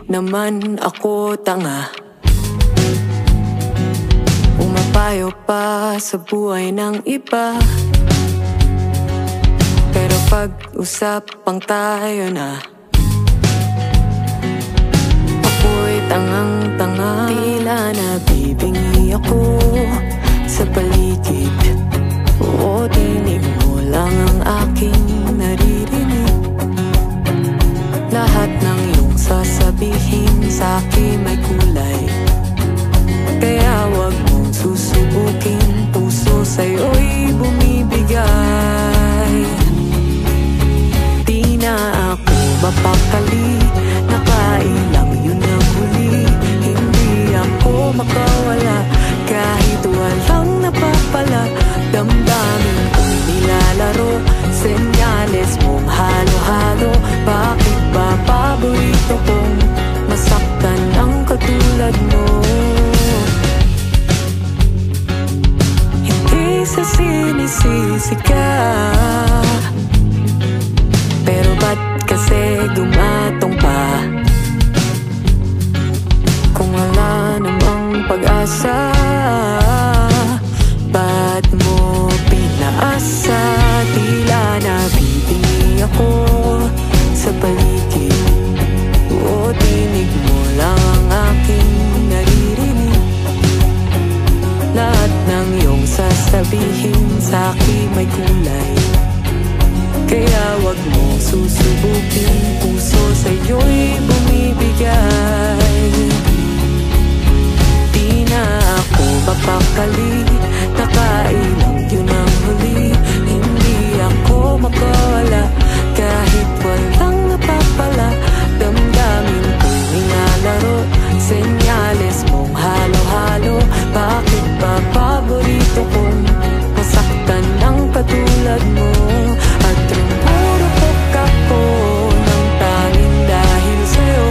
Naman ako tanga, umapayo pa sa buhay ng iba. Pero pag-usapang tayo na, ako'y tangang-tanga. Tila nabibingi ako sa paligid, o dinig mo lang ang aking naririnig. Lahat ng iyong sasabihin sa'kin may kulay, kaya wag mong susubukin. Puso sa'yo'y bumibigay. Di na ako mapakali, nakailang yun ang huli. Hindi ako makawala kahit walang napapala. Damdamin ko'y nilalaro, senyales mong halo-halo. Bakit ba paborito kong masaktan ang katulad mo? Hindi sa sinisisi ka, pero ba't kasi gumatong pa? Kung wala namang pag-asa, ba't mo pinaasa? Tila nabibingi ako sa paligid, o tinig mo lang ang aking naririnig. Lahat ng iyong sasabihin sa'kin may kulay, kaya wag mong susubukin. Puso sa'yo'y bumibigay. Di na ako mapakali, nakailang yun ang huli. Hindi ako makawala kahit walang napapala. Damdamin ko'y nilalaro, senyales mong halo-halo. Bakit ba paborito kong masaktan ng katulad mo? At rumurupok ako ng tanging dahil sa'yo,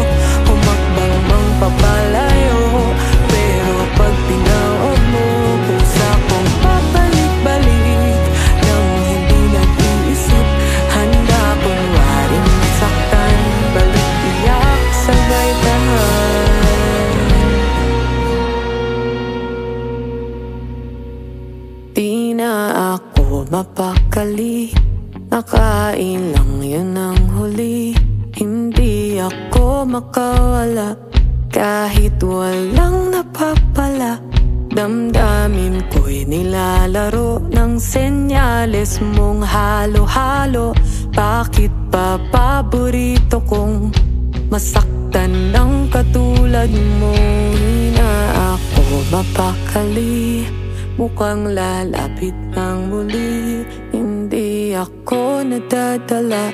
humakbang mang papalayo. Pero pag pinawag mo, pusa kong pabalik-balik nang hindi nag-iisip. Handa kunwaring masaktan, balik iyak, sabay tahan. Di na ako mapakali, nakailang yun ang huli. Hindi ako makawala kahit walang napapala. Damdamin ko'y nilalaro ng senyales mong halo-halo. Bakit ba paborito kong masaktan ng katulad mo? Di na ako mapakali, mukhang lalapit ng muli. Hindi ako nadadala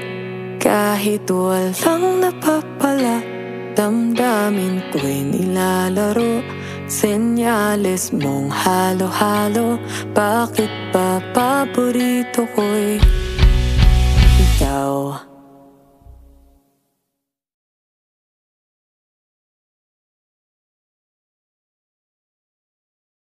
kahit walang napapala. Damdamin ko'y nilalaro, senyales mong halo-halo. Bakit ba paborito ko'y ikaw?